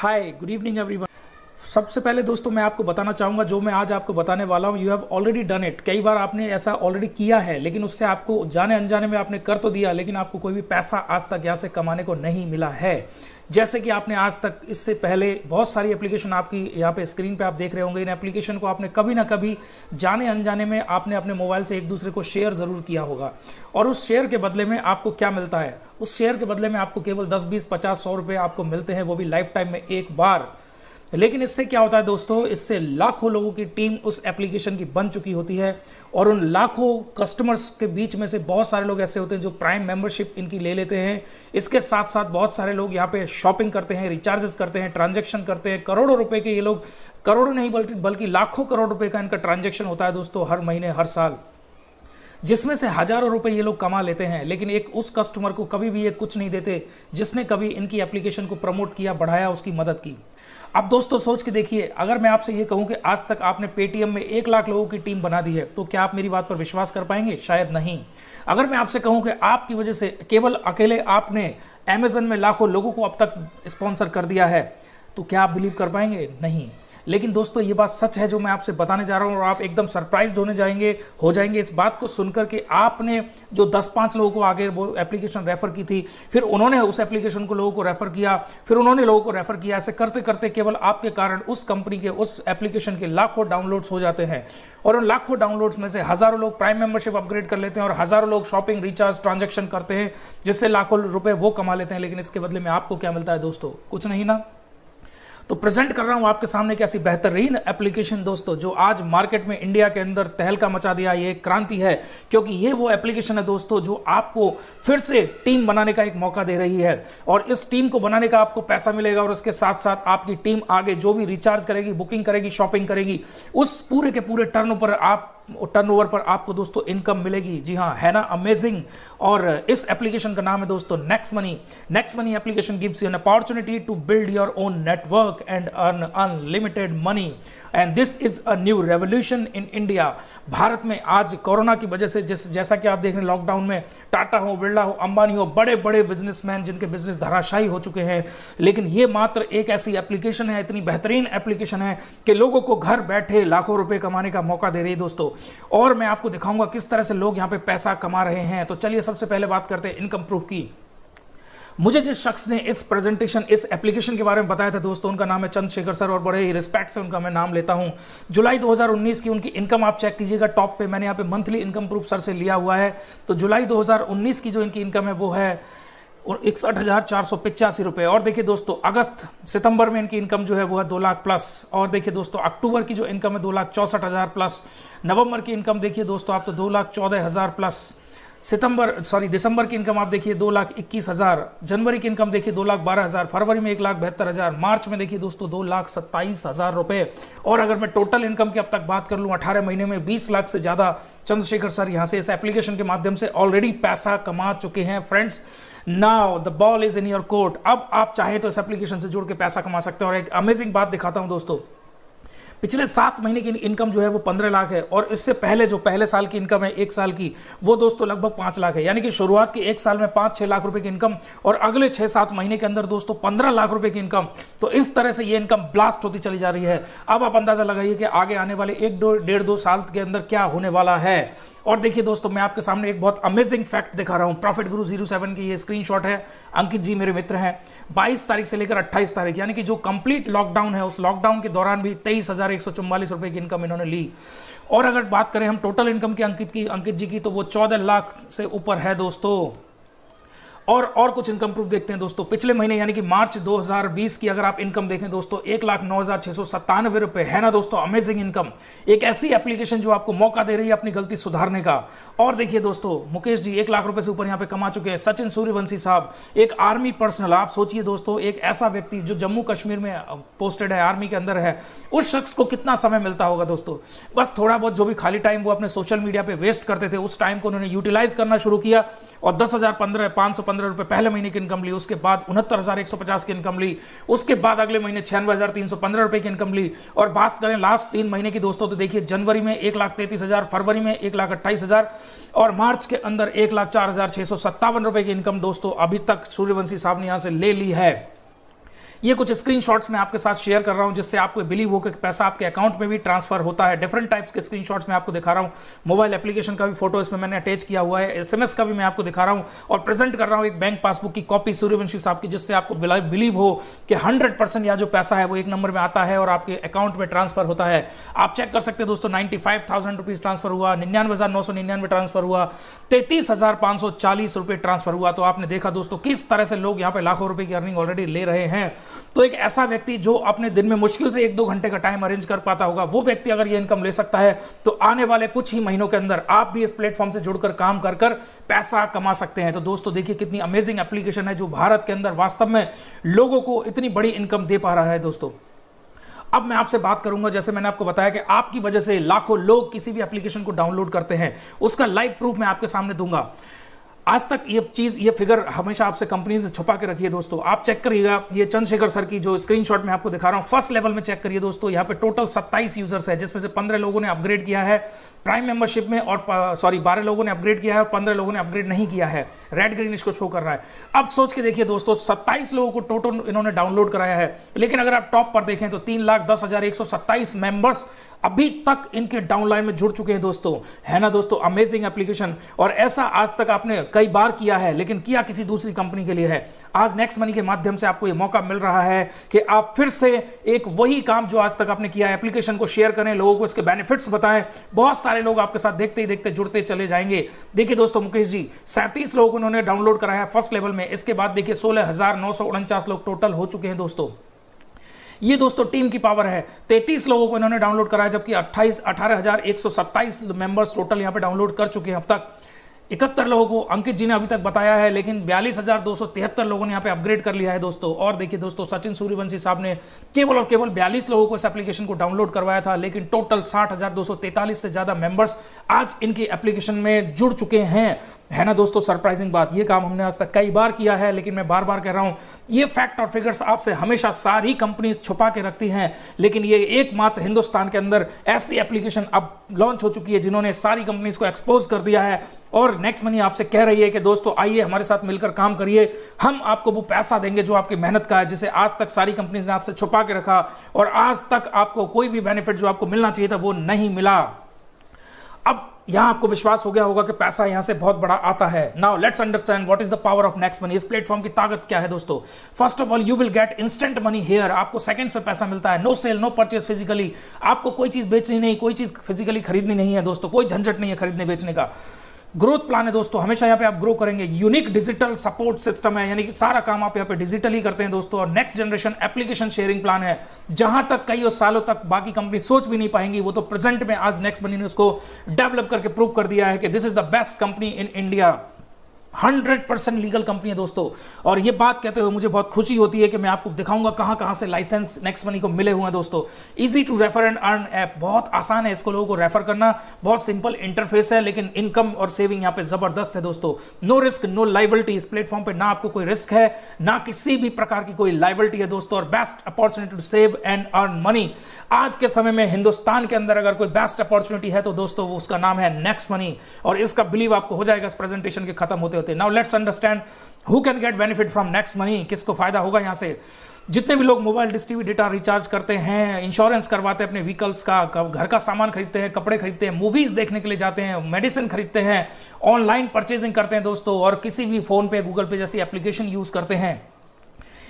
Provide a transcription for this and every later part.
हाय, good evening everyone. सबसे पहले दोस्तों मैं आपको बताना चाहूँगा, जो मैं आज आपको बताने वाला हूँ, you have already done it. कई बार आपने ऐसा ऑलरेडी किया है, लेकिन उससे आपको जाने अनजाने में आपने कर तो दिया, लेकिन आपको कोई भी पैसा आज तक यहाँ से कमाने को नहीं मिला है। जैसे कि आपने आज तक इससे पहले बहुत सारी एप्लीकेशन आपकी यहाँ पे स्क्रीन पे आप देख रहे होंगे। इन एप्लीकेशन को आपने कभी ना कभी जाने अनजाने में आपने अपने मोबाइल से एक दूसरे को शेयर ज़रूर किया होगा, और उस शेयर के बदले में आपको क्या मिलता है? उस शेयर के बदले में आपको केवल 10, 20, 50, 100 रुपये आपको मिलते हैं, वो भी लाइफ टाइम में एक बार। लेकिन इससे क्या होता है दोस्तों, इससे लाखों लोगों की टीम उस एप्लीकेशन की बन चुकी होती है, और उन लाखों कस्टमर्स के बीच में से बहुत सारे लोग ऐसे होते हैं जो प्राइम मेंबरशिप इनकी ले लेते हैं। इसके साथ साथ बहुत सारे लोग यहाँ पे शॉपिंग करते हैं, रिचार्जेस करते हैं, ट्रांजैक्शन करते हैं। करोड़ों रुपए के ये लोग, करोड़ों नहीं बल्कि लाखों करोड़ रुपए का इनका ट्रांजैक्शन होता है दोस्तों, हर महीने हर साल, जिसमें से हजारों रुपए ये लोग कमा लेते हैं। लेकिन एक उस कस्टमर को कभी भी ये कुछ नहीं देते जिसने कभी इनकी एप्लीकेशन को प्रमोट किया, बढ़ाया, उसकी मदद की। अब दोस्तों सोच के देखिए, अगर मैं आपसे ये कहूं कि आज तक आपने पेटीएम में 1 लाख लोगों की टीम बना दी है, तो क्या आप मेरी बात पर विश्वास कर पाएंगे? शायद नहीं। अगर मैं आपसे कहूं कि आपकी वजह से केवल अकेले आपने अमेजन में लाखों लोगों को अब तक स्पॉन्सर कर दिया है, तो क्या आप बिलीव कर पाएंगे? नहीं। लेकिन दोस्तों ये बात सच है जो मैं आपसे बताने जा रहा हूँ, और आप एकदम सरप्राइज्ड हो जाएंगे इस बात को सुनकर कि आपने जो 10-5 लोगों को आगे वो एप्लीकेशन रेफर की थी, फिर उन्होंने उस एप्लीकेशन को लोगों को रेफर किया, फिर उन्होंने लोगों को रेफर किया। ऐसे करते करते केवल आपके कारण उस कंपनी के, उस एप्लीकेशन के लाखों डाउनलोड्स हो जाते हैं, और उन लाखों डाउनलोड्स में से हजारों लोग प्राइम मेंबरशिप अपग्रेड कर लेते हैं, और हजारों लोग शॉपिंग, रिचार्ज, ट्रांजैक्शन करते हैं, जिससे लाखों रुपए वो कमा लेते हैं। लेकिन इसके बदले में आपको क्या मिलता है दोस्तों? कुछ नहीं ना। तो प्रेजेंट कर रहा हूं आपके सामने एक ऐसी बेहतरीन एप्लीकेशन दोस्तों, जो आज मार्केट में इंडिया के अंदर तहलका मचा दिया। ये एक क्रांति है, क्योंकि ये वो एप्लीकेशन है दोस्तों जो आपको फिर से टीम बनाने का एक मौका दे रही है, और इस टीम को बनाने का आपको पैसा मिलेगा, और उसके साथ साथ आपकी टीम आगे जो भी रिचार्ज करेगी, बुकिंग करेगी, शॉपिंग करेगी, उस पूरे के पूरे टर्नओवर पर आपको दोस्तों इनकम मिलेगी। जी हाँ, है ना अमेजिंग। और इस एप्लीकेशन का नाम है दोस्तों Next Money. Next Money application gives you an opportunity to build your own network and earn unlimited money, and this is a new revolution in India. Bharat में आज कोरोना की वजह से जैसा कि आप देख रहे हैं, लॉकडाउन में टाटा हो, बिरला हो, अंबानी हो, बड़े बड़े बिजनेसमैन जिनके बिजनेस धराशायी हो चुके हैं, लेकिन ये मात्र एक ऐसी एप्लीकेशन है, इतनी बेहतरीन एप्लीकेशन है कि लोगों को घर बैठे लाखों रुपए कमाने का मौका दे रही है दोस्तों। और मैं आपको दिखाऊंगा किस तरह से लोग यहाँ पे पैसा कमा रहे हैं। तो चलिए सबसे पहले बात करते हैं इनकम प्रूफ की। मुझे जिस शख्स ने इस एप्लीकेशन के बारे में बताया था दोस्तों, उनका नाम है चंद्रशेखर सर, और बड़े ही रिस्पेक्ट से उनका मैं नाम लेता हूं। जुलाई 2019 की उनकी इनकम आप चेक कीजिएगा टॉप पे, मैंने यहाँ पे मंथली इनकम प्रूफ सर से लिया हुआ है। तो जुलाई 2019 की जो इनकी इनकम है वो है 61,485 रुपये। और देखिए दोस्तों, अगस्त सितंबर में इनकी इनकम जो है वो है 2 लाख प्लस। और देखिए दोस्तों, अक्टूबर की जो इनकम है 2,64,000 प्लस। नवंबर की इनकम देखिए दोस्तों आप तो 2,14,000 प्लस। दिसंबर की इनकम आप देखिए 2,21,000। जनवरी की इनकम देखिए 2,12,000। फरवरी में 1,72,000। मार्च में देखिए दोस्तों 2,27,000 रुपये। और अगर मैं टोटल इनकम की अब तक बात कर लूँ, 18 महीने में 20 लाख से ज़्यादा चंद्रशेखर सर यहाँ से इस एप्लीकेशन के माध्यम से ऑलरेडी पैसा कमा चुके हैं। Friends, now the ball is in your court. अब आप चाहे तो इस एप्लीकेशन से जुड़ के पैसा कमा सकते हैं। और एक अमेजिंग बात दिखाता हूँ दोस्तों, पिछले 7 महीने की इनकम जो है वो 15 लाख है, और इससे पहले जो पहले साल की इनकम है 1 साल की, वो दोस्तों लगभग 5 लाख है। यानी कि शुरुआत के 1 साल में 5-6 लाख रुपए की इनकम, और अगले 6-7 महीने के अंदर दोस्तों 15 लाख रुपए की इनकम। तो इस तरह से ये इनकम ब्लास्ट होती चली जा रही है। अब आप अंदाजा लगाइए कि आगे आने वाले 1-1.5-2 साल के अंदर क्या होने वाला है। और देखिए दोस्तों, मैं आपके सामने एक बहुत अमेजिंग फैक्ट दिखा रहा हूं। प्रॉफिट गुरु 07 की ये स्क्रीनशॉट है। अंकित जी मेरे मित्र हैं। 22 तारीख से लेकर 28 तारीख, यानी कि जो कंप्लीट लॉकडाउन है, उस लॉकडाउन के दौरान भी 23,144 रुपए की इनकम इन्होंने ली। और अगर बात करें हम टोटल इनकम की अंकित जी की, तो वो 14 लाख से ऊपर है दोस्तों। और कुछ इनकम प्रूफ देखते हैं दोस्तों। पिछले महीने यानी कि मार्च 2020 की अगर आप इनकम देखें दोस्तों, 1,09,697 रुपए, है ना दोस्तों अमेजिंग इनकम। एक ऐसी एप्लीकेशन जो आपको मौका दे रही है अपनी गलती सुधारने का। और देखिए दोस्तों, मुकेश जी 1 लाख रुपए से ऊपर यहाँ पे कमा चुके हैं। सचिन सूर्यवंशी साहब, एक आर्मी पर्सनल, आप सोचिए दोस्तों, एक ऐसा व्यक्ति जो जम्मू कश्मीर में पोस्टेड है, आर्मी के अंदर है, उस शख्स को कितना समय मिलता होगा दोस्तों? बस थोड़ा बहुत जो भी खाली टाइम वो अपने सोशल मीडिया पे वेस्ट करते थे, उस टाइम को उन्होंने यूटिलाइज करना शुरू किया, और 10,515 रुपए पहले महीने की इनकम ली। उसके बाद 69,150 की इनकम ली। उसके बाद अगले महीने 96,315 रुपए की इनकम ली। और बात करें लास्ट 3 महीने की दोस्तों, तो देखिए जनवरी में 1,33,000, फरवरी में 1,28,000, और मार्च के अंदर 1,04,657 रुपए की इनकम दोस्तों अभी तक सूर्यवंशी साहब ने यहां से ले ली है। ये कुछ स्क्रीनशॉट्स मैं आपके साथ शेयर कर रहा हूं जिससे आपको बिलीव हो कि पैसा आपके अकाउंट में भी ट्रांसफर होता है। डिफरेंट टाइप्स के स्क्रीनशॉट्स मैं आपको दिखा रहा हूं, मोबाइल एप्लीकेशन का भी फोटो इसमें मैंने अटैच किया हुआ है, SMS का भी मैं आपको दिखा रहा हूं और प्रेजेंट कर रहा हूं एक बैंक पासबुक की कॉपी सूर्यवंशी साहब की, जिससे आपको बिलीव हो कि 100% यह जो पैसा है वो एक नंबर में आता है और आपके अकाउंट में ट्रांसफर होता है। आप चेक कर सकते हैं दोस्तों, 95,000 रुपीज ट्रांसफर हुआ, 99,999 ट्रांसफर हुआ, 33,540 रुपए ट्रांसफर हुआ। तो आपने देखा दोस्तों किस तरह से लोग यहाँ पे लाखों रुपए की अर्निंग ऑलरेडी ले रहे हैं। तो एक ऐसा व्यक्ति जो अपने दिन में मुश्किल से 1-2 घंटे का टाइम अरेंज कर पाता होगा, वो व्यक्ति अगर ये इनकम ले सकता है तो आने वाले कुछ ही महीनों के अंदर आप भी इस प्लेटफॉर्म से जुड़कर काम कर कर पैसा कमा सकते हैं। तो दोस्तों देखिए कितनी अमेजिंग एप्लीकेशन है जो भारत के अंदर वास्तव में लोगों को इतनी बड़ी इनकम दे पा रहा है। दोस्तों अब मैं आपसे बात करूंगा, जैसे मैंने आपको बताया कि आपकी वजह से लाखों लोग किसी भी एप्लीकेशन को डाउनलोड करते हैं, उसका लाइव प्रूफ मैं आपके सामने दूंगा। आज तक ये चीज, ये फिगर हमेशा आपसे कंपनी से छुपा के रखिए दोस्तों। आप चेक करिएगा, ये चंद्रशेखर सर की जो स्क्रीनशॉट मैं आपको दिखा रहा हूं, फर्स्ट लेवल में चेक करिए दोस्तों। यहाँ पे टोटल 27 यूजर्स है, जिसमें से 15 लोगों ने अपग्रेड किया है प्राइम मेंबरशिप में, और 12 लोगों ने अपग्रेड किया है और 15 लोगों ने अपग्रेड नहीं किया है। रेड ग्रीन इसको शो कर रहा है। अब सोच के देखिए दोस्तों, 27 लोगों को टोटल इन्होंने डाउनलोड कराया है, लेकिन अगर आप टॉप पर देखें तो 3,10,127 मेंबर्स अभी तक इनके डाउनलाइन में जुड़ चुके हैं दोस्तों। है ना दोस्तों, अमेजिंग एप्लीकेशन। और ऐसा आज तक आपने कई बार किया है, लेकिन किया किसी दूसरी कंपनी के लिए है। आज नेक्स्ट मनी के माध्यम से आपको ये मौका मिल रहा है कि आप फिर से एक वही काम जो आज तक आपने किया है, एप्लीकेशन को शेयर करें, लोगों को इसके बेनिफिट्स बताएं। बहुत सारे लोग आपके साथ देखते ही देखते जुड़ते चले जाएंगे। देखिए दोस्तों, मुकेश जी 37 लोगों को उन्होंने डाउनलोड कराया फर्स्ट लेवल में। इसके बाद देखिए 16,949 लोग टोटल हो चुके हैं दोस्तों। ये दोस्तों टीम की पावर है। 33 लोगों को इन्होंने डाउनलोड कराया, जबकि 18,127 मेंबर्स टोटल यहां पे डाउनलोड कर चुके हैं अब तक। 71 लोगों को अंकित जी ने अभी तक बताया है, लेकिन 42,273 लोगों ने यहाँ पे अपग्रेड कर लिया है दोस्तों। और देखिए दोस्तों, सचिन सूर्यवंशी साहब ने केवल और केवल 42 लोगों को इस एप्लीकेशन को डाउनलोड करवाया था, लेकिन टोटल 60,243 से ज्यादा मेंबर्स आज इनकी एप्लीकेशन में जुड़ चुके हैं। है ना दोस्तों, सरप्राइजिंग बात। ये काम हमने आज तक कई बार किया है, लेकिन मैं बार बार कह रहा हूं, ये फैक्ट और फिगर्स आपसे हमेशा सारी कंपनीज छुपा के रखती हैं, लेकिन ये एकमात्र हिंदुस्तान के अंदर ऐसी एप्लीकेशन अब लॉन्च हो चुकी है जिन्होंने सारी कंपनीज को एक्सपोज कर दिया है। और नेक्स्ट मनी आपसे कह रही है कि दोस्तों आइए हमारे साथ मिलकर काम करिए, हम आपको वो पैसा देंगे जो आपकी मेहनत का है, जिसे आज तक सारी कंपनीज ने आपसे छुपा के रखा और आज तक आपको कोई भी बेनिफिट जो आपको मिलना चाहिए था वो नहीं मिला। अब यहां आपको विश्वास हो गया होगा कि पैसा यहां से बहुत बड़ा आता है। Now let's understand what is the power of Next Money. इस प्लेटफॉर्म की ताकत क्या है दोस्तों? First of all, you will get instant money here. आपको सेकंड्स में पैसा मिलता है। No sale, no purchase physically. आपको कोई चीज बेचनी नहीं, कोई चीज फिजिकली खरीदनी नहीं है दोस्तों, कोई झंझट नहीं है खरीदने बेचने का। ग्रोथ प्लान है दोस्तों, हमेशा यहाँ पे आप ग्रो करेंगे। यूनिक डिजिटल सपोर्ट सिस्टम है, यानी कि सारा काम आप यहाँ पे डिजिटली करते हैं दोस्तों। और next generation application sharing plan है, जहां तक कई सालों तक बाकी कंपनी सोच भी नहीं पाएंगी, वो तो प्रेजेंट में आज नेक्स्ट मनी ने उसको डेवलप करके प्रूव कर दिया है कि this is the best company in India. 100% legal company है दोस्तों। और ये बात कहते हुए मुझे बहुत खुशी होती है कि मैं आपको दिखाऊंगा कहां कहां से लाइसेंस नेक्स्ट मनी को मिले हुए हैं दोस्तों। Easy to refer and earn app, बहुत आसान है इसको लोगों को रेफर करना, बहुत सिंपल इंटरफेस है, लेकिन इनकम और सेविंग यहाँ पे जबरदस्त है दोस्तों। No risk, no liability. इस प्लेटफॉर्म पे ना आपको कोई रिस्क है, ना किसी भी प्रकार की कोई लाइबिलिटी है दोस्तों। और best opportunity to save and earn money. आज के समय में हिंदुस्तान के अंदर अगर कोई बेस्ट अपॉर्चुनिटी है तो दोस्तों वो उसका नाम है नेक्स्ट मनी। और इसका बिलीव आपको हो जाएगा इस प्रेजेंटेशन के खत्म होते होते। Now let's understand who can get benefit from next money. किसको फायदा होगा यहां से? जितने भी लोग mobile dish TV data recharge करते हैं, इंश्योरेंस करवाते हैं अपने व्हीकल्स का, घर का सामान खरीदते हैं, कपड़े खरीदते हैं, मूवीज देखने के लिए जाते हैं, मेडिसिन खरीदते हैं, ऑनलाइन परचेजिंग करते हैं दोस्तों, और किसी भी फोन पे, गूगल पे जैसी एप्लीकेशन यूज करते हैं।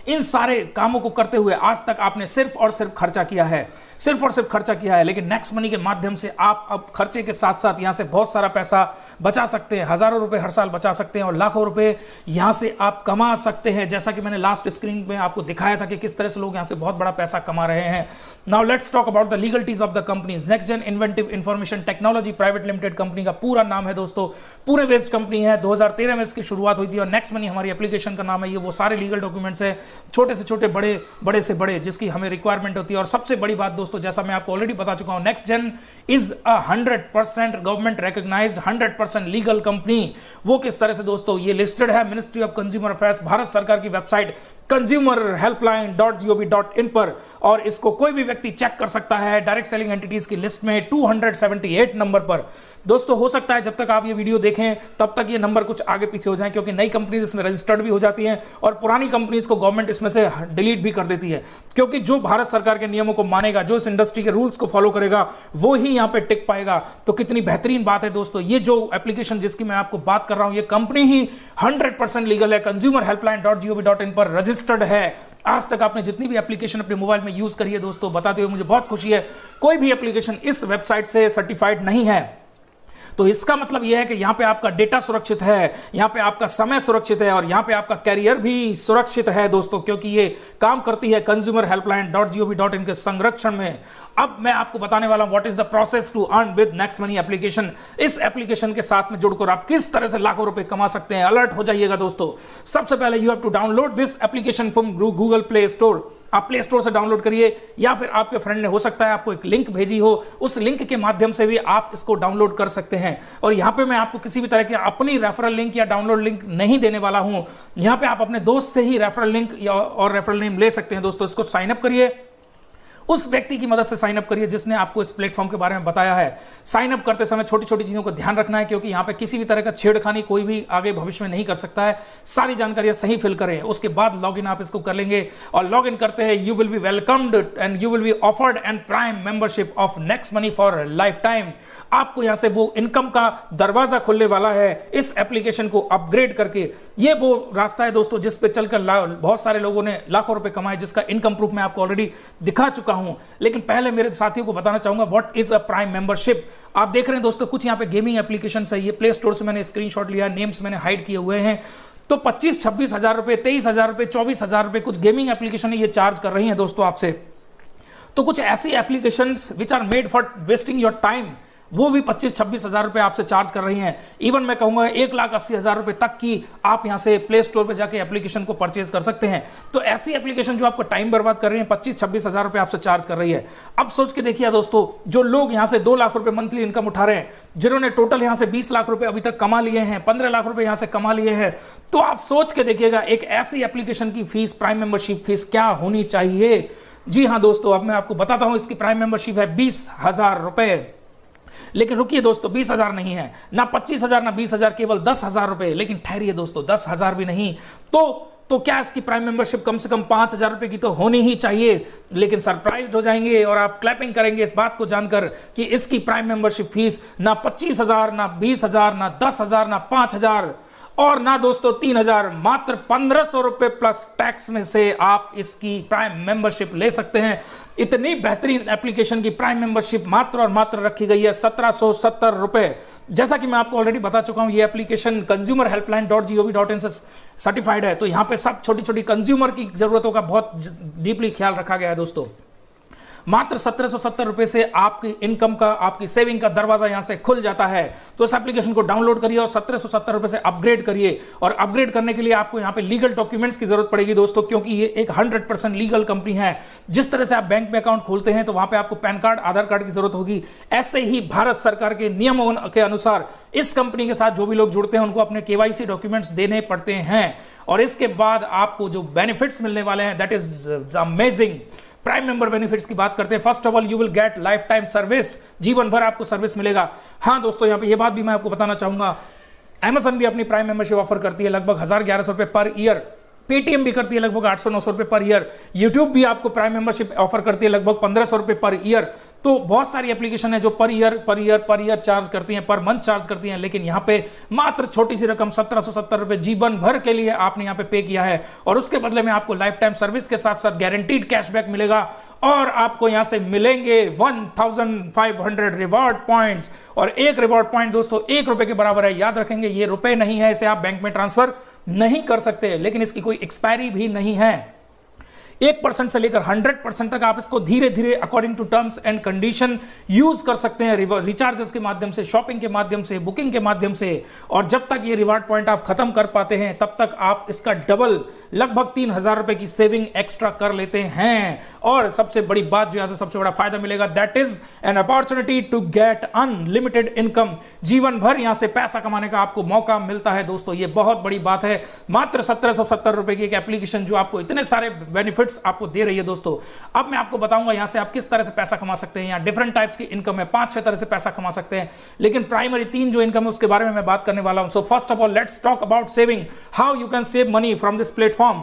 इन सारे कामों को करते हुए आज तक आपने सिर्फ और सिर्फ खर्चा किया है, सिर्फ और सिर्फ खर्चा किया है। लेकिन नेक्स्ट मनी के माध्यम से आप अब खर्चे के साथ साथ यहां से बहुत सारा पैसा बचा सकते हैं। हजारों रुपए हर साल बचा सकते हैं और लाखों रुपए यहां से आप कमा सकते हैं, जैसा कि मैंने लास्ट स्क्रीन में आपको दिखाया था कि किस तरह से लोग यहां से बहुत बड़ा पैसा कमा रहे हैं। Now let's talk about the legalities of the companies. Next Gen Inventive Information Technology Private Limited company का पूरा नाम है दोस्तों। पूरे वेस्ट कंपनी है, 2013 में इसकी शुरुआत हुई थी और नेक्स्ट मनी हमारी एप्लीकेशन का नाम है। ये वो सारे लीगल डॉक्यूमेंट्स है, छोटे से छोटे, बड़े से बड़े, जिसकी हमें रिक्वायरमेंट होती है। और सबसे बड़ी बात दोस्तों, जैसा मैं आपको ऑलरेडी बता चुका हूं, Next Gen is a 100% government recognised 100% legal company. वो किस तरह से दोस्तों? ये लिस्टेड है ministry of consumer affairs, Bharat सरकार की वेबसाइट consumerhelpline.gov.in पर, और इसको कोई भी व्यक्ति चेक कर सकता है डायरेक्ट सेलिंग एंटिटीज की लिस्ट में 278 नंबर पर। दोस्तों हो सकता है जब तक आप ये वीडियो देखें तब तक ये नंबर कुछ आगे पीछे हो जाए, क्योंकि नई कंपनीज इसमें रजिस्टर्ड भी हो जाती हैं और पुरानी कंपनीज को गवर्नमेंट इसमें से डिलीट भी कर देती है, क्योंकि जो भारत सरकार के नियमों को मानेगा, जो इस इंडस्ट्री के रूल्स को फॉलो करेगा, वो ही यहाँ पे टिक पाएगा। तो कितनी बेहतरीन बात है दोस्तों। ये जो एप्लीकेशन जिसकी मैं आपको बात कर रहा हूं, ये कंपनी ही 100% लीगल है, consumerhelpline.gov.in पर रजिस्टर्ड है। आज तक आपने जितनी भी एप्लीकेशन अपने मोबाइल में यूज करी है दोस्तों, बताते हुए मुझे बहुत खुशी है, कोई भी एप्लीकेशन इस वेबसाइट से सर्टिफाइड नहीं है। तो इसका मतलब यह है कि यहां पे आपका डेटा सुरक्षित है, यहां पे आपका समय सुरक्षित है और यहां पे आपका कैरियर भी सुरक्षित है दोस्तों, क्योंकि ये काम करती है consumerhelpline.gov.in के संरक्षण में। अब मैं आपको बताने वाला हूं what is the process to earn with Next Money application. इस एप्लीकेशन के साथ में जुड़कर आप किस तरह से लाखों रुपए कमा सकते हैं। अलर्ट हो जाइएगा दोस्तों। सबसे पहले you have to download this application from Google play store. आप प्ले स्टोर से डाउनलोड करिए, या फिर आपके फ्रेंड ने हो सकता है आपको एक लिंक भेजी हो, उस लिंक के माध्यम से भी आप इसको डाउनलोड कर सकते हैं। और यहाँ पे मैं आपको किसी भी तरह की अपनी रेफरल लिंक या डाउनलोड लिंक नहीं देने वाला हूं। यहाँ पे आप अपने दोस्त से ही रेफरल लिंक और रेफरल नेम ले सकते हैं दोस्तों। इसको साइन अप करिए, उस व्यक्ति की मदद से साइन अप करिए जिसने आपको इस प्लेटफॉर्म के बारे में बताया है। साइन अप करते समय छोटी छोटी चीजों को ध्यान रखना है, क्योंकि यहाँ पे किसी भी तरह का छेड़खानी कोई भी आगे भविष्य में नहीं कर सकता है। सारी जानकारियां सही फिल करें, उसके बाद लॉगिन आप इसको कर लेंगे। और लॉगिन करते हैं you will be welcomed and you will be offered and prime membership of Next money for life time. आपको यहां से वो इनकम का दरवाजा खुलने वाला है इस एप्लीकेशन को अपग्रेड करके। ये वो रास्ता है दोस्तों जिस पे चलकर बहुत सारे लोगों ने लाखों रुपए कमाए, जिसका इनकम प्रूफ मैं आपको ऑलरेडी दिखा चुका हूं। लेकिन पहले मेरे साथियों को बताना चाहूंगा what is a prime membership. आप देख रहे हैं दोस्तों कुछ यहाँ पे गेमिंग एप्लीकेशन है, ये प्ले स्टोर से मैंने स्क्रीनशॉट लिया, नेम्स मैंने हाइड किए हुए हैं। तो 25-26 हजार रुपए, 23 हजार रुपए, 24 हजार रुपए कुछ गेमिंग एप्लीकेशन ये चार्ज कर रही हैं दोस्तों आपसे। तो कुछ ऐसी applications which are made for wasting your time, वो भी 25-26 हजार रुपए आपसे चार्ज कर रही हैं। इवन मैं कहूंगा 1,80,000 रुपए तक की आप यहां से प्ले स्टोर पे जाके एप्लीकेशन को परचेज कर सकते हैं। तो ऐसी एप्लीकेशन जो आपको टाइम बर्बाद कर रही है 25-26 हजार रुपए आपसे चार्ज कर रही है। अब सोच के देखिए दोस्तों, जो लोग यहां से 2 लाख रुपए मंथली इनकम उठा रहे हैं, जिन्होंने टोटल यहां से 20 लाख रुपए अभी तक कमा लिए हैं, 15 लाख रुपए यहां से कमा लिए हैं, तो आप सोच के देखिएगा एक ऐसी एप्लीकेशन की फीस, प्राइम मेंबरशिप फीस क्या होनी चाहिए। जी हाँ दोस्तों, अब मैं आपको बताता हूं। इसकी प्राइम मेंबरशिप है 20,000 रुपए। लेकिन रुकिए दोस्तों, 20,000 नहीं है, ना 25,000 ना 20,000, केवल 10,000 रुपए। लेकिन ठहरिए दोस्तों, 10,000 भी नहीं तो क्या इसकी प्राइम मेंबरशिप कम से कम 5,000 रुपए की तो होनी ही चाहिए। लेकिन सरप्राइज्ड हो जाएंगे और आप क्लैपिंग करेंगे इस बात को जानकर कि इसकी प्राइम मेंबरशिप फीस ना 25,000, ना 20,000, ना 10,000, ना 5,000 और ना दोस्तों 3,000, मात्र 1,500 रुपए प्लस टैक्स में से आप इसकी प्राइम मेंबरशिप ले सकते हैं। इतनी बेहतरीन एप्लीकेशन की प्राइम मेंबरशिप मात्र और मात्र रखी गई है 1,770 रुपए। जैसा कि मैं आपको ऑलरेडी बता चुका हूं, ये एप्लीकेशन consumerhelpline.gov.in से सर्टिफाइड है। तो यहां पे सब छोटी छोटी कंज्यूमर की जरूरतों का बहुत डीपली ख्याल रखा गया है दोस्तों। मात्र 1,770 रुपए से आपकी इनकम का, आपकी सेविंग का दरवाजा यहां से खुल जाता है। तो इस एप्लीकेशन को डाउनलोड करिए और 1,770 रुपए से अपग्रेड करिए। और अपग्रेड करने के लिए आपको यहां पे लीगल डॉक्यूमेंट्स की जरूरत पड़ेगी दोस्तों, क्योंकि ये एक 100% लीगल कंपनी है। जिस तरह से आप बैंक में अकाउंट खोलते हैं तो वहां पे आपको पैन कार्ड, आधार कार्ड की जरूरत होगी, ऐसे ही भारत सरकार के नियमों के अनुसार इस कंपनी के साथ जो भी लोग जुड़ते हैं उनको अपने KYC डॉक्यूमेंट्स देने पड़ते हैं। और इसके बाद आपको जो बेनिफिट्स मिलने वाले हैं, that is amazing. Prime member benefits की बात करते हैं। First of all you will gate life time service, जीवन भर आपको सर्विस मिलेगा। हाँ दोस्तों, यहाँ पे ये बात भी मैं आपको बताना चाहूंगा, Amazon भी अपनी प्राइम मेंबरशिप ऑफर करती है लगभग 1,000-1,100 रुपए पर ईयर। पेटीएम भी करती है लगभग 800-900 रुपए पर ईयर। यूट्यूब भी आपको प्राइम मेंबरशिप ऑफर करती है लगभग 1,500 रुपए पर ईयर। तो बहुत सारी एप्लीकेशन है जो पर ईयर चार्ज करती हैं, पर मंथ चार्ज करती हैं। लेकिन यहाँ पे मात्र छोटी सी रकम 1,770 रुपए जीवन भर के लिए आपने यहाँ पे पे किया है, और उसके बदले में आपको लाइफ टाइम सर्विस के साथ साथ गारंटीड कैशबैक मिलेगा। और आपको यहां से मिलेंगे 1,500 रिवॉर्ड पॉइंट्स। और एक रिवॉर्ड पॉइंट दोस्तों 1 रुपए के बराबर है। याद रखेंगे, ये रुपए नहीं है, इसे आप बैंक में ट्रांसफर नहीं कर सकते, लेकिन इसकी कोई एक्सपायरी भी नहीं है। 1% से लेकर 100% तक आप इसको धीरे धीरे according to terms and condition use कर सकते हैं, रिचार्जेस के माध्यम से, शॉपिंग के माध्यम से, बुकिंग के माध्यम से। और जब तक ये रिवार्ड पॉइंट आप खत्म कर पाते हैं तब तक आप इसका डबल लगभग 3000 रुपए की सेविंग एक्स्ट्रा कर लेते हैं। और सबसे बड़ी बात जो यहां से सबसे बड़ा फायदा मिलेगा, that is an opportunity to get unlimited income. जीवन भर यहां से पैसा कमाने का आपको मौका मिलता है दोस्तों, ये बहुत बड़ी बात है। मात्र 1770 रुपए की एक एप्लीकेशन जो आपको इतने सारे बेनिफिट्स आपको दे रही है दोस्तों। अब मैं आपको बताऊंगा यहां से आप किस तरह से पैसा कमा सकते हैं। यहां डिफरेंट टाइप्स की इनकम है, 5-6 तरह से पैसा कमा सकते हैं, लेकिन प्राइमरी 3 जो इनकम है उसके बारे में मैं बात करने वाला हूं। So first of all let's talk about saving, how you can save money from this platform.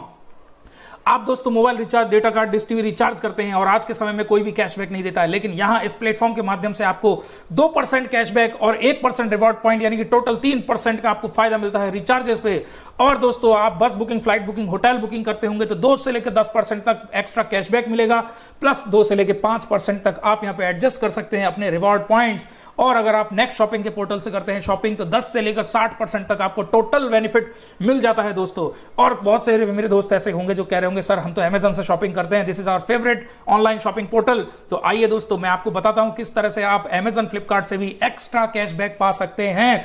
आप दोस्तों mobile recharge, data card, dish TV recharge करते हैं और आज के समय में कोई भी कैशबैक नहीं देता है, लेकिन यहां इस प्लेटफॉर्म के माध्यम से आपको 2% कैशबैक और 1% रिवॉर्ड पॉइंट यानी कि टोटल 3% का आपको फायदा मिलता है रिचार्जेस पे। और दोस्तों आप बस booking, flight booking, hotel booking करते होंगे तो 2 से लेकर 10% तक एक्स्ट्रा कैशबैक मिलेगा, प्लस 2 से लेकर 5% तक आप यहां पे एडजस्ट कर सकते हैं अपने रिवॉर्ड पॉइंट्स। और अगर आप नेक्स्ट शॉपिंग के पोर्टल से करते हैं शॉपिंग तो 10 से लेकर 60% तक आपको टोटल बेनिफिट मिल जाता है दोस्तों। और बहुत सारे मेरे दोस्त ऐसे होंगे जो कह रहे होंगे सर हम तो अमेजन से शॉपिंग करते हैं, this is our favourite online shopping portal. तो आइए दोस्तों मैं आपको बताता हूं किस तरह से आप अमेजन, फ्लिपकार्ट से भी एक्स्ट्रा कैशबैक पा सकते हैं।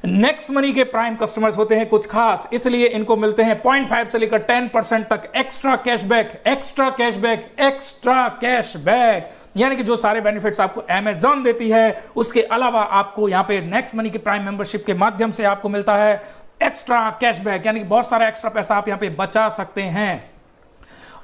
नेक्स्ट मनी के प्राइम कस्टमर्स होते हैं कुछ खास, इसलिए इनको मिलते हैं 0.5 से लेकर 10% तक extra cashback, extra cashback, extra cashback. यानी कि जो सारे बेनिफिट्स आपको अमेजॉन देती है उसके अलावा आपको यहां पे नेक्स्ट मनी के प्राइम मेंबरशिप के माध्यम से आपको मिलता है एक्स्ट्रा कैशबैक, यानी कि बहुत सारा एक्स्ट्रा पैसा आप यहां पे बचा सकते हैं।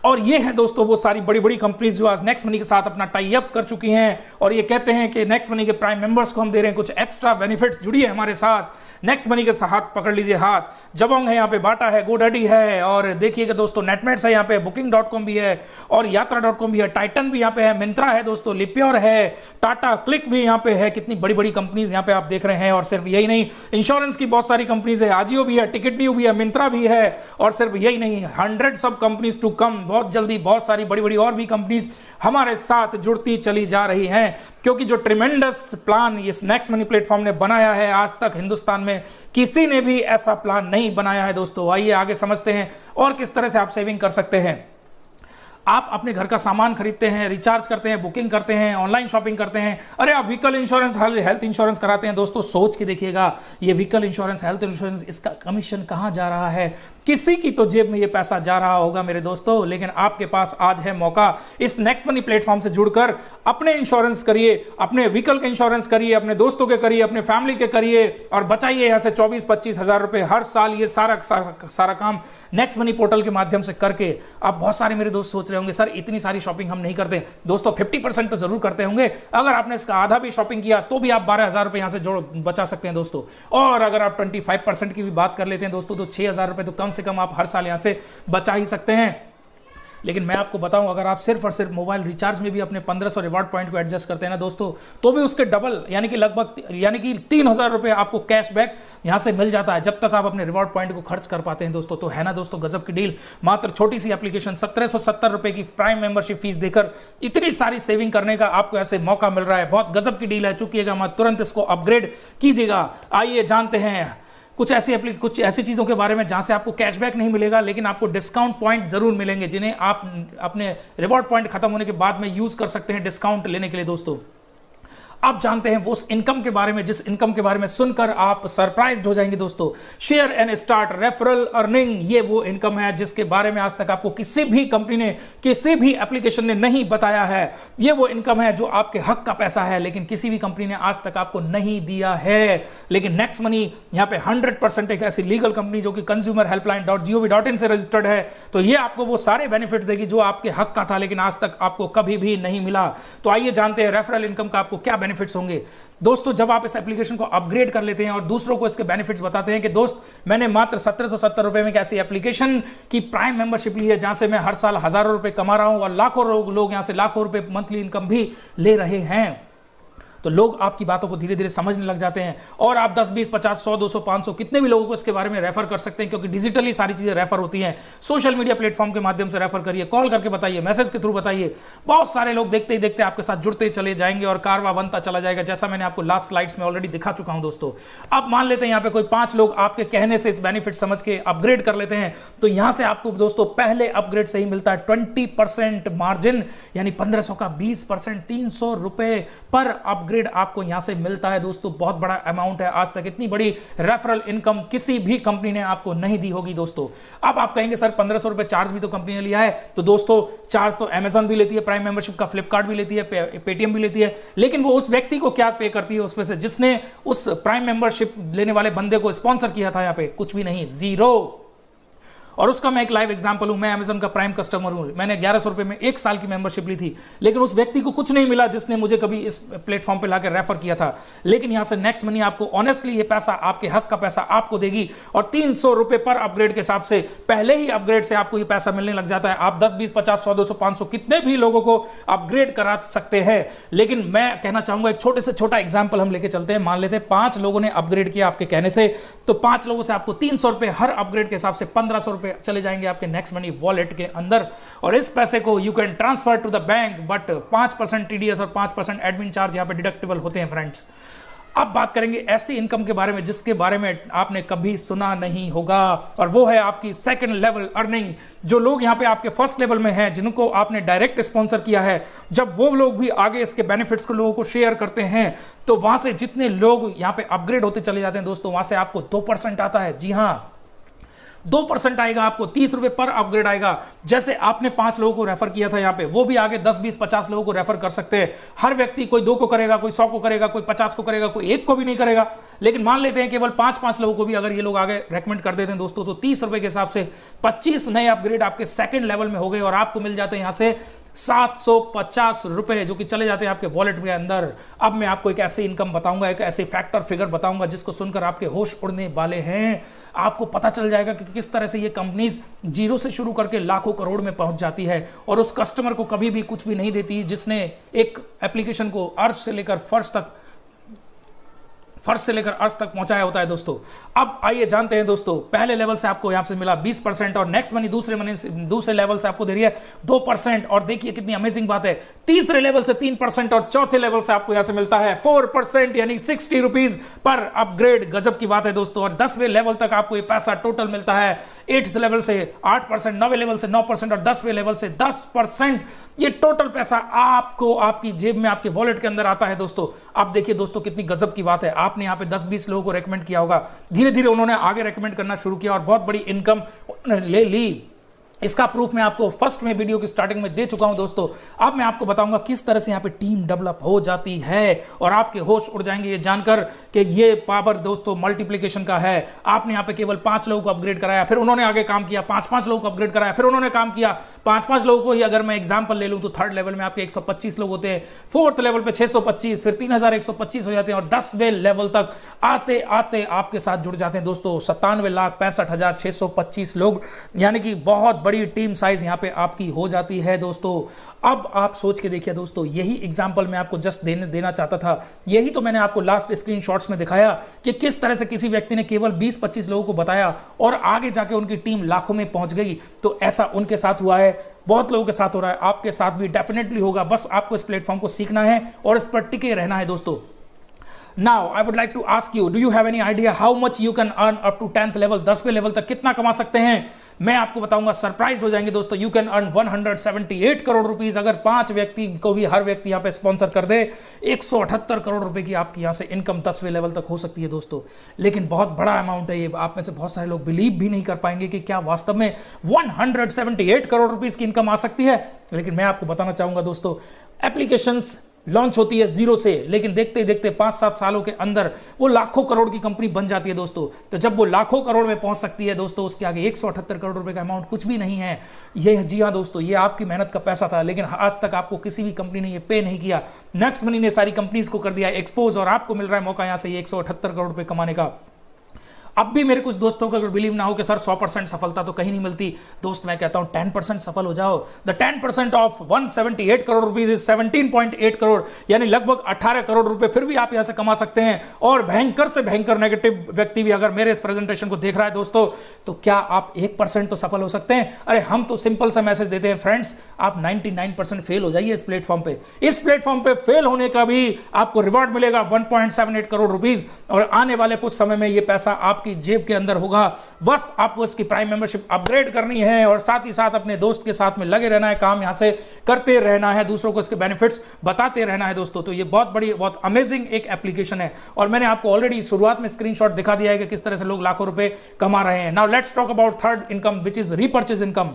और ये हैं दोस्तों वो सारी बड़ी बड़ी कंपनीज जो आज नेक्स्ट मनी के साथ अपना टाई अप कर चुकी हैं और ये कहते हैं कि नेक्स्ट मनी के प्राइम मेंबर्स को हम दे रहे हैं कुछ एक्स्ट्रा बेनिफिट्स, जुड़िए हमारे साथ। नेक्स्ट मनी के हाथ पकड़ लीजिए हाथ, जबोंग है यहाँ पे, बाटा है, गोडैडी है, और देखिएगा दोस्तों नेटमेट्स है यहाँ पे, booking.com भी है और यात्रा.com भी है, टाइटन भी यहाँ पे है, मिंत्रा है दोस्तों, लिप्योर है, टाटा क्लिक भी यहाँ पे है। कितनी बड़ी बड़ी कंपनीज यहाँ पे आप देख रहे हैं। और सिर्फ यही नहीं, इंश्योरेंस की बहुत सारी कंपनीज है, आजियो भी है, टिकट न्यू भी है, मिंत्रा भी है। और सिर्फ यही नहीं, 100 ऑफ कंपनीज टू कम, बहुत जल्दी बहुत सारी बड़ी बड़ी और भी कंपनीज हमारे साथ जुड़ती चली जा रही हैं, क्योंकि जो ट्रिमेंडस प्लान इस नेक्स्ट मनी प्लेटफॉर्म ने बनाया है, आज तक हिंदुस्तान में किसी ने भी ऐसा प्लान नहीं बनाया है दोस्तों। आइए आगे समझते हैं और किस तरह से आप सेविंग कर सकते हैं। आप अपने घर का सामान खरीदते हैं, रिचार्ज करते हैं, बुकिंग करते हैं, ऑनलाइन शॉपिंग करते हैं, अरे आप व्हीकल इंश्योरेंस, हेल्थ इंश्योरेंस कराते हैं दोस्तों। सोच के देखिएगा, ये व्हीकल इंश्योरेंस, हेल्थ इंश्योरेंस, इसका कमीशन कहां जा रहा है? किसी की तो जेब में ये पैसा जा रहा होगा मेरे दोस्तों, लेकिन आपके पास आज है मौका, इस नेक्स्ट मनी प्लेटफॉर्म से जुड़कर अपने इंश्योरेंस करिए, अपने व्हीकल का इंश्योरेंस करिए, अपने दोस्तों के करिए, अपने फैमिली के करिए और बचाइए यहाँ से 24-25 हजार रुपए हर साल। ये सारा काम नेक्स्ट मनी पोर्टल के माध्यम से करके आप, बहुत सारे मेरे दोस्त सोच रहे होंगे सर इतनी सारी शॉपिंग हम नहीं करते। दोस्तों 50% तो जरूर करते होंगे, अगर आपने इसका आधा भी शॉपिंग किया तो भी आप 12,000 रुपए यहां से जोड़ बचा सकते हैं दोस्तों। और अगर आप 25% की भी बात कर लेते हैं दोस्तों तो 6,000 रुपए तो कम से कम आप हर साल यहां से बचा ही सकते हैं। लेकिन मैं आपको बताऊं, अगर आप सिर्फ और सिर्फ मोबाइल रिचार्ज में भी अपने 1500 रिवॉर्ड पॉइंट को एडजस्ट करते हैं ना दोस्तों, तो भी उसके डबल यानी कि लगभग 3,000 रुपए आपको कैशबैक यहां से मिल जाता है, जब तक आप अपने रिवॉर्ड पॉइंट को खर्च कर पाते हैं दोस्तों। तो है ना दोस्तों गजब की डील। मात्र छोटी सी एप्लीकेशन 1770 रुपए की प्राइम मेंबरशिप फीस देकर इतनी सारी सेविंग करने का आपको ऐसे मौका मिल रहा है। बहुत गजब की डील है, चुकिएगा मत, तुरंत इसको अपग्रेड कीजिएगा। आइए जानते हैं कुछ ऐसी चीज़ों के बारे में जहां से आपको कैशबैक नहीं मिलेगा, लेकिन आपको डिस्काउंट पॉइंट जरूर मिलेंगे, जिन्हें आप अपने रिवॉर्ड पॉइंट खत्म होने के बाद में यूज कर सकते हैं डिस्काउंट लेने के लिए दोस्तों। आप जानते हैं वो उस इनकम के बारे में, जिस इनकम के बारे में सुनकर आप सरप्राइज्ड हो जाएंगे दोस्तों। Share and start referral earning, ये वो इनकम है जिसके बारे में आज तक आपको किसी भी कंपनी ने, किसी भी एप्लीकेशन ने नहीं बताया है। ये वो इनकम है जो आपके हक का पैसा है, लेकिन किसी भी कंपनी ने आज तक आपको नहीं दिया है। लेकिन नेक्स्ट मनी यहाँ पे 100% एक ऐसी लीगल कंपनी जो कि consumerhelpline.gov.in से रजिस्टर्ड है, तो ये आपको वो सारे बेनिफिट्स देगी जो आपके हक का था, लेकिन आज तक आपको कभी भी नहीं मिला। तो आइए जानते हैं रेफरल इनकम का आपको क्या बेनिफिट्स होंगे दोस्तों। जब आप इस एप्लीकेशन को अपग्रेड कर लेते हैं और दूसरों को इसके बेनिफिट्स बताते हैं कि दोस्त मैंने मात्र 1770 रुपए में एक ऐसी एप्लीकेशन की प्राइम मेंबरशिप ली है जहां से मैं हर साल हजारों रुपए कमा रहा हूं और लाखों लोग यहां से लाखों रुपए मंथली इनकम भी ले रहे हैं, तो लोग आपकी बातों को धीरे धीरे समझने लग जाते हैं और आप 10, 20, 50, 100, 200, 500 कितने भी लोगों को इसके बारे में रेफर कर सकते हैं, क्योंकि डिजिटली सारी चीजें रेफर होती हैं। सोशल मीडिया प्लेटफॉर्म के माध्यम से रेफर करिए, कॉल करके बताइए, मैसेज के थ्रू बताइए, बहुत सारे लोग देखते ही देखते आपके साथ जुड़ते चले जाएंगे और कारवा बनता चला जाएगा, जैसा मैंने आपको लास्ट स्लाइड्स में ऑलरेडी दिखा चुका हूं दोस्तों। अब मान लेते हैं यहाँ पे कोई 5 लोग आपके कहने से इस बेनिफिट समझ के अपग्रेड कर लेते हैं, तो यहां से आपको दोस्तों पहले अपग्रेड से ही मिलता है 20% मार्जिन, यानी 1500 का 20%, 300 रुपए पर अपग्रेड आपको यहां से मिलता है दोस्तों। बहुत बड़ा अमाउंट है, आज तक इतनी बड़ी रेफरल इनकम किसी भी कंपनी ने आपको नहीं दी होगी दोस्तों। अब आप कहेंगे सर 1500 रुपए चार्ज भी तो कंपनी ने लिया है, तो दोस्तों चार्ज तो अमेजॉन भी लेती है प्राइम मेंबरशिप का, फ्लिपकार्ट भी लेती है, पेटीएम भी लेती है, लेकिन वो उस व्यक्ति को क्या पे करती है उसमें से जिसने उस प्राइम मेंबरशिप लेने वाले बंदे को स्पॉन्सर किया था? यहां पे कुछ भी नहीं, जीरो। और उसका मैं एक लाइव एग्जांपल हूं, मैं अमेजन का प्राइम कस्टमर हूं, मैंने 1100 रुपए में 1 साल की मेंबरशिप ली थी, लेकिन उस व्यक्ति को कुछ नहीं मिला जिसने मुझे कभी इस प्लेटफॉर्म पे लाकर रेफर किया था। लेकिन यहां से नेक्स्ट मनी आपको ऑनेस्टली ये पैसा, आपके हक का पैसा आपको देगी, और 300 रुपए पर अपग्रेड के हिसाब से पहले ही अपग्रेड से आपको ये पैसा मिलने लग जाता है। आप 10, 20, 50, 100, 200, 500 कितने भी लोगों को अपग्रेड करा सकते हैं। लेकिन मैं कहना चाहूंगा एक छोटे से छोटा एग्जाम्पल हम लेके चलते हैं। मान लेते हैं 5 लोगों ने अपग्रेड किया आपके कहने से, तो 5 लोगों से आपको 300 रुपए हर अपग्रेड के हिसाब से 1500 रुपए चले जाएंगे आपके नेक्स्ट मनी वॉलेट के अंदर, और इस पैसे को you can transfer to the bank, but 5% TDS और 5% एडमिन चार्ज यहां पे डिडक्टेबल होते हैं फ्रेंड्स। अब बात करेंगे ऐसी इनकम के बारे में जिसके बारे में आपने कभी सुना नहीं होगा, और वो है आपकी सेकंड लेवल अर्निंग। जो लोग यहाँ पे आपके फर्स्ट लेवल में हैं, जिनको आपने डायरेक्ट स्पॉन्सर किया है, जब वो लोग भी आगे इसके बेनिफिट्स को लोगों को शेयर करते हैं, तो वहां से जितने लोग यहाँ पे अपग्रेड होते चले जाते हैं दोस्तों, वहां से आपको 2% आता है। जी हाँ, 2% आएगा आपको, 30 रुपए पर अपग्रेड आएगा। जैसे आपने 5 लोगों को रेफर किया था यहाँ पे, वो भी आगे 10, 20, 50 लोगों को रेफर कर सकते हैं। हर व्यक्ति कोई 2 को करेगा, कोई 100 को करेगा, कोई 50 को करेगा, कोई 1 को भी नहीं करेगा। लेकिन मान लेते हैं केवल 5-5 लोगों को भी अगर ये लोग आगे रेकमेंड कर देते हैं दोस्तों, तो 30 रुपए के हिसाब से 25 नए अपग्रेड आपके सेकंड लेवल में हो गए, और आपको मिल जाते हैं यहां से 750 रुपए, जो कि चले जाते हैं आपके वॉलेट के अंदर। अब मैं आपको एक ऐसी इनकम बताऊंगा, एक ऐसे फैक्टर फिगर बताऊंगा जिसको सुनकर आपके होश उड़ने वाले हैं। आपको पता चल जाएगा कि किस तरह से ये कंपनीज जीरो से शुरू करके लाखों करोड़ में पहुंच जाती है, और उस कस्टमर को कभी भी कुछ भी नहीं देती जिसने एक एप्लीकेशन को अर्श से लेकर फर्श तक पहुंचाया होता है दोस्तों। अब आइए जानते हैं दोस्तों, पहले लेवल से आपको यहां से मिला 20%, और नेक्स्ट मनी दूसरे लेवल से आपको दे रही है 2%, और देखिए कितनी अमेजिंग बात है, तीसरे लेवल से 3%, और चौथे लेवल से आपको यहां से मिलता है 4%, यानी 60 रुपीज पर अपग्रेड। गजब की बात है दोस्तों। और 10वें लेवल तक आपको ये पैसा टोटल मिलता है। 8th लेवल से 8%, 9वें लेवल से 9%, और 10वें लेवल से 10%। ये टोटल पैसा आपको आपकी जेब में, आपके वॉलेट के अंदर आता है दोस्तों। अब देखिए दोस्तों कितनी गजब की बात है, आपने यहाँ पे 10-20 लोगों को रेकमेंड किया होगा, धीरे धीरे उन्होंने आगे रेकमेंड करना शुरू किया और बहुत बड़ी इनकम ले ली। इसका प्रूफ मैं आपको फर्स्ट में वीडियो की स्टार्टिंग में दे चुका हूं दोस्तों। अब मैं आपको बताऊंगा किस तरह से यहाँ पे टीम डेवलप हो जाती है, और आपके होश उड़ जाएंगे ये जानकर कि ये पावर दोस्तों मल्टीप्लिकेशन का है। आपने यहाँ पे केवल 5 लोगों को अपग्रेड कराया, फिर उन्होंने आगे काम किया, 5-5 लोगों को अपग्रेड कराया, फिर उन्होंने काम किया, 5-5 लोगों को ही अगर मैं एग्जाम्पल ले लूँ तो 3rd लेवल में आपके 125 लोग होते हैं, 4th लेवल पे 625, फिर 3125 हो जाते हैं, और 10वें लेवल तक आते आते आपके साथ जुड़ जाते हैं दोस्तों 97,65,625 लोग, यानी कि बहुत बड़ी टीम साइज यहां पे आपकी हो जाती है दोस्तों। अब आप सोच के देखिए दोस्तों, यही एग्जांपल मैं आपको जस्ट देना चाहता था, यही तो मैंने आपको लास्ट स्क्रीनशॉट्स में दिखाया कि किस तरह से किसी व्यक्ति ने केवल 20-25 लोगों को बताया और आगे जाके उनकी टीम लाखों में पहुंच गई। तो ऐसा उनके साथ हुआ है, बहुत लोगों के साथ हो रहा है, आपके साथ भी डेफिनेटली होगा। बस आपको इस प्लेटफॉर्म को सीखना है और इस पर टिके रहना है दोस्तों। Now, I would like to ask you, do you have any idea how much you can earn up to 10th level? 10वें लेवल तक कितना कमा सकते हैं? मैं आपको बताऊंगा, सरप्राइज हो जाएंगे दोस्तों। You can earn 178 crore rupees अगर 5 व्यक्ति को भी हर व्यक्ति यहाँ पे स्पॉन्सर कर दे। 178 करोड़ रुपए की आपकी यहाँ से इनकम 10वें लेवल तक हो सकती है दोस्तों। लेकिन बहुत बड़ा अमाउंट है ये, आप में से बहुत सारे लोग बिलीव भी नहीं कर पाएंगे कि क्या वास्तव में 178 करोड़ रुपीस की इनकम आ सकती है। लेकिन मैं आपको बताना चाहूंगा दोस्तों, एप्लीकेशंस लॉन्च होती है जीरो से, लेकिन देखते ही देखते 5-7 सालों के अंदर वो लाखों करोड़ की कंपनी बन जाती है दोस्तों। तो जब वो लाखों करोड़ में पहुंच सकती है दोस्तों, उसके आगे 178 करोड़ रुपए का अमाउंट कुछ भी नहीं है। ये जी हाँ दोस्तों, ये आपकी मेहनत का पैसा था, लेकिन आज तक आपको किसी भी कंपनी ने ये पे नहीं किया। नेक्स्ट मनी ने सारी कंपनीज को कर दिया एक्सपोज, और आपको मिल रहा है मौका यहां से 178 करोड़ रुपए कमाने का। अब भी मेरे कुछ दोस्तों को अगर बिलीव ना हो कि सर 100% सफलता तो कहीं नहीं मिलती, दोस्त मैं कहता हूं 10% सफल हो जाओ। The 10% of 178 crore rupees is 17.8 crore, यानी लगभग 18 करोड़ रुपए फिर भी आप यहां से कमा सकते हैं। और भयंकर से भयंकर नेगेटिव व्यक्ति भी अगर मेरे इस प्रेजेंटेशन को देख रहा है दोस्तों, तो क्या आप 1% तो सफल हो सकते हैं? अरे हम तो सिंपल सा मैसेज देते हैं फ्रेंड्स, आप 99% फेल हो जाइए इस प्लेटफॉर्म पे। इस प्लेटफॉर्म पे फेल होने का भी आपको रिवॉर्ड मिलेगा 1.78 करोड़ रुपीज, और आने वाले कुछ समय में ये पैसा आपकी जेब के अंदर होगा। बस आपको इसकी प्राइम मेंबरशिप अपग्रेड करनी है और साथ ही साथ अपने दोस्त के साथ में लगे रहना है, काम यहां से करते रहना है, दूसरों को इसके बेनिफिट्स बताते रहना है दोस्तों। तो ये बहुत बड़ी, बहुत अमेजिंग एक एप्लीकेशन है और मैंने आपको ऑलरेडी शुरुआत में स्क्रीनशॉट दिखा दिया है कि किस तरह से लोग लाखों रुपए कमा रहे हैं। Now let's talk about third income which is repurchase income.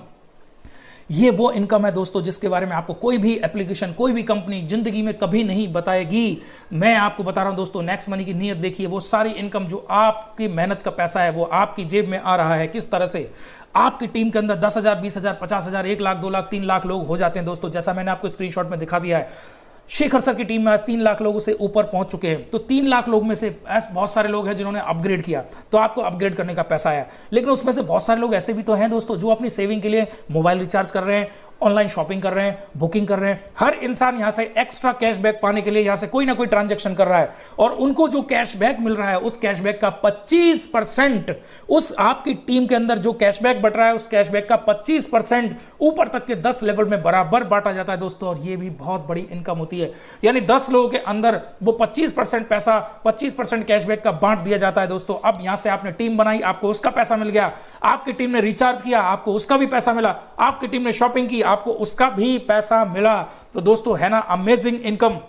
ये वो इनकम है दोस्तों जिसके बारे में आपको कोई भी एप्लीकेशन, कोई भी कंपनी जिंदगी में कभी नहीं बताएगी। मैं आपको बता रहा हूं दोस्तों, नेक्स्ट मनी की नीयत देखिए। वो सारी इनकम जो आपकी मेहनत का पैसा है वो आपकी जेब में आ रहा है। किस तरह से? आपकी टीम के अंदर 10,000, 20,000, 50,000, 1 लाख, 2 लाख, 3 लाख लोग हो जाते हैं दोस्तों, जैसा मैंने आपको स्क्रीनशॉट में दिखा दिया है। शेखर सर की टीम में आज 3 लाख लोगों से ऊपर पहुंच चुके हैं। तो 3 लाख लोग में से ऐसे बहुत सारे लोग हैं जिन्होंने अपग्रेड किया, तो आपको अपग्रेड करने का पैसा आया। लेकिन उसमें से बहुत सारे लोग ऐसे भी तो हैं दोस्तों जो अपनी सेविंग के लिए मोबाइल रिचार्ज कर रहे हैं, ऑनलाइन शॉपिंग कर रहे हैं, बुकिंग कर रहे हैं। हर इंसान यहां से एक्स्ट्रा कैशबैक पाने के लिए यहां से कोई ना कोई ट्रांजैक्शन कर रहा है, और उनको जो कैशबैक मिल रहा है उस कैशबैक का 25%, उस आपकी टीम के अंदर जो कैशबैक बट रहा है उस कैशबैक का 25% ऊपर तक के 10 लेवल में बराबर बांटा जाता है दोस्तों। और ये भी बहुत बड़ी इनकम होती है, यानी 10 लोगों के अंदर वो 25% पैसा, 25% कैशबैक का बांट दिया जाता है दोस्तों। अब यहां से आपने टीम बनाई, आपको उसका पैसा मिल गया। आपकी टीम ने रिचार्ज किया, आपको उसका भी पैसा मिला। आपकी टीम ने शॉपिंग की, आपको उसका भी पैसा मिला। तो दोस्तों है ना अमेजिंग इनकम।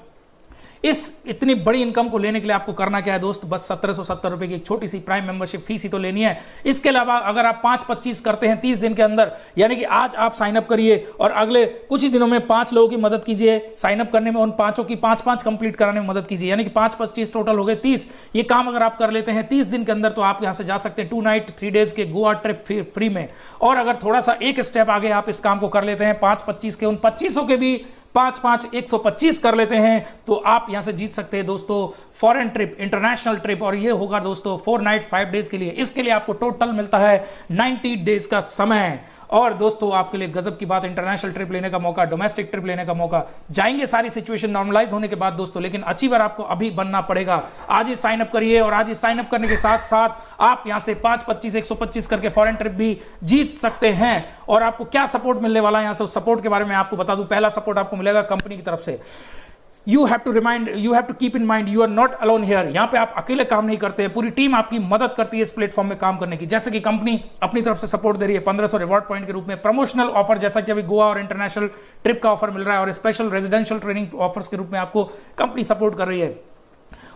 इस इतनी बड़ी इनकम को लेने के लिए आपको करना क्या है दोस्त? बस 1770 रुपए की एक छोटी सी प्राइम मेंबरशिप फीस ही तो लेनी है। इसके अलावा अगर आप 5-25 करते हैं 30 दिन के अंदर, यानी कि आज आप साइन अप करिए और अगले कुछ ही दिनों में 5 लोगों की मदद कीजिए साइन अप करने में, उन 5 की 5-5 कंप्लीट कराने में मदद कीजिए, यानी कि 5-25 टोटल हो गए 30। ये काम अगर आप कर लेते हैं 30 दिन के अंदर, तो आप यहां से जा सकते हैं 2 नाइट 3 डेज के गोवा ट्रिप फ्री में। और अगर थोड़ा सा एक स्टेप आगे आप इस काम को कर लेते हैं, 5-25 के उन 25 के भी 5-5 125 कर लेते हैं, तो आप यहां से जीत सकते हैं दोस्तों फॉरेन ट्रिप, इंटरनेशनल ट्रिप। और ये होगा दोस्तों 4 नाइट्स 5 डेज के लिए। इसके लिए आपको टोटल मिलता है 90 डेज का समय। और दोस्तों आपके लिए गजब की बात, इंटरनेशनल ट्रिप लेने का मौका, डोमेस्टिक ट्रिप लेने का मौका। जाएंगे सारी सिचुएशन नॉर्मलाइज होने के बाद दोस्तों, लेकिन अचीवर आपको अभी बनना पड़ेगा। आज ही साइन अप करिए, और आज ही साइन अप करने के साथ साथ आप यहां से 5-25 125 करके फॉरेन ट्रिप भी जीत सकते हैं। और आपको क्या सपोर्ट मिलने वाला है यहां से, उस सपोर्ट के बारे में आपको बता दूं। पहला सपोर्ट आपको मिलेगा कंपनी की तरफ से। You have to keep in mind you are not alone here। यहाँ पे आप अकेले काम नहीं करते हैं, पूरी टीम आपकी मदद करती है इस प्लेटफॉर्म में काम करने की। जैसे कि कंपनी अपनी तरफ से सपोर्ट दे रही है 1500 रिवॉर्ड पॉइंट के रूप में, प्रमोशनल ऑफर जैसा कि अभी गोवा और इंटरनेशनल ट्रिप का ऑफर मिल रहा है, और स्पेशल रेजिडेंशियल ट्रेनिंग ऑफर्स के रूप में आपको कंपनी सपोर्ट कर रही है।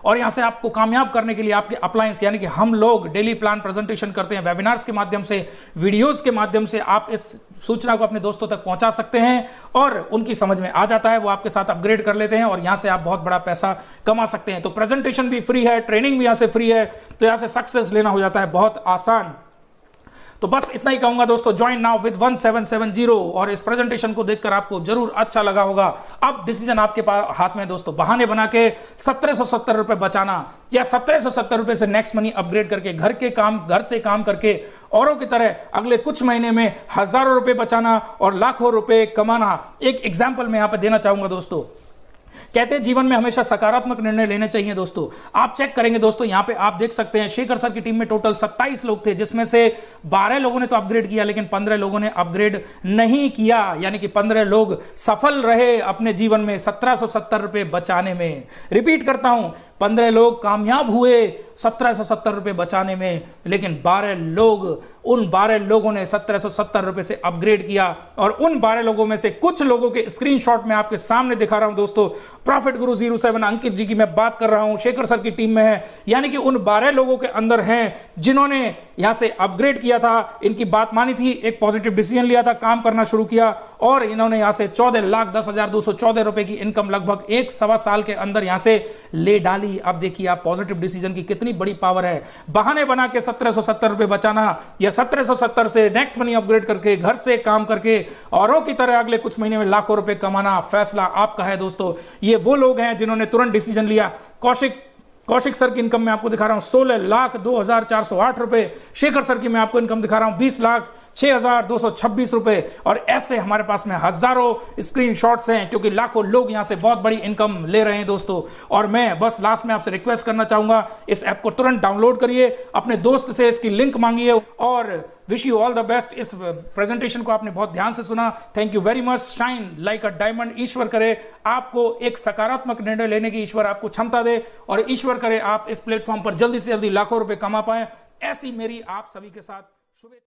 और यहां से आपको कामयाब करने के लिए आपके अप्लायंस, यानी कि हम लोग डेली प्लान प्रेजेंटेशन करते हैं, वेबिनार्स के माध्यम से, वीडियोस के माध्यम से आप इस सूचना को अपने दोस्तों तक पहुंचा सकते हैं, और उनकी समझ में आ जाता है, वो आपके साथ अपग्रेड कर लेते हैं, और यहां से आप बहुत बड़ा पैसा कमा सकते हैं। तो प्रेजेंटेशन भी फ्री है, ट्रेनिंग भी यहां से फ्री है, तो यहां से सक्सेस लेना हो जाता है बहुत आसान। तो बस इतना ही कहूंगा दोस्तों, ज्वाइन नाउ विद 1770। और इस प्रेजेंटेशन को देखकर आपको जरूर अच्छा लगा होगा। अब डिसीजन आपके हाथ में है दोस्तों। बहाने बना के 1770 रुपए बचाना, या 1770 रुपए से नेक्स्ट मनी अपग्रेड करके घर से काम करके औरों की तरह अगले कुछ महीने में हजारों रुपए बचाना और लाखों रुपए कमाना। एक एग्जाम्पल मैं यहां पर देना चाहूंगा दोस्तों। कहते हैं जीवन में हमेशा सकारात्मक निर्णय लेने चाहिए दोस्तों। आप चेक करेंगे दोस्तों, यहां पे आप देख सकते हैं शेखर सर की टीम में टोटल 27 लोग थे, जिसमें से 12 लोगों ने तो अपग्रेड किया, लेकिन 15 लोगों ने अपग्रेड नहीं किया, यानी कि 15 लोग सफल रहे अपने जीवन में 1770 रुपए बचाने में। रिपीट करता हूं, 15 लोग कामयाब हुए 1770 रुपए बचाने में, लेकिन 12 लोगों ने 1770 रुपए से अपग्रेड किया। और उन 12 लोगों में से कुछ लोगों के स्क्रीनशॉट में आपके सामने दिखा रहा हूं दोस्तों। प्रॉफिट गुरु 07 अंकित जी की मैं बात कर रहा हूं, शेखर सर की टीम में है, यानी कि उन 12 लोगों के अंदर हैं जिन्होंने यहां से अपग्रेड किया था, इनकी बात मानी थी, एक पॉजिटिव डिसीजन लिया था, काम करना शुरू किया, और इन्होंने यहां से 14,10,214 रुपए की इनकम लगभग 1-1.25 साल के अंदर यहां से ले डाली। अब देखिए आप पॉजिटिव डिसीजन की कितनी बड़ी पावर है। बहाने बना के 1770 रुपए बचाना, या 1770 से नेक्स्ट मनी अपग्रेड करके घर से काम करके औरों की तरह अगले कुछ महीने में लाखों रुपए कमाना, फैसला आपका है दोस्तों। ये वो लोग हैं जिन्होंने तुरंत डिसीजन लिया। कौशिक सर की इनकम मैं आपको दिखा रहा हूं 16,02,408 रुपए। शेखर सर की मैं आपको इनकम दिखा रहा हूं 20,06,226 रुपए। और ऐसे हमारे पास में हजारों स्क्रीनशॉट्स हैं, क्योंकि लाखों लोग यहां से बहुत बड़ी इनकम ले रहे हैं दोस्तों। और मैं बस लास्ट में आपसे रिक्वेस्ट करना चाहूंगा, इस ऐप को तुरंत डाउनलोड करिए, अपने दोस्त से इसकी लिंक मांगिए और wish you all the best. इस प्रेजेंटेशन को आपने बहुत ध्यान से सुना, thank you very much. Shine like a diamond. ईश्वर करे आपको एक सकारात्मक निर्णय लेने की ईश्वर आपको क्षमता दे, और ईश्वर करे आप इस प्लेटफॉर्म पर जल्दी से जल्दी लाखों रुपए कमा पाए। ऐसी मेरी आप सभी के साथ शुभेच्छा।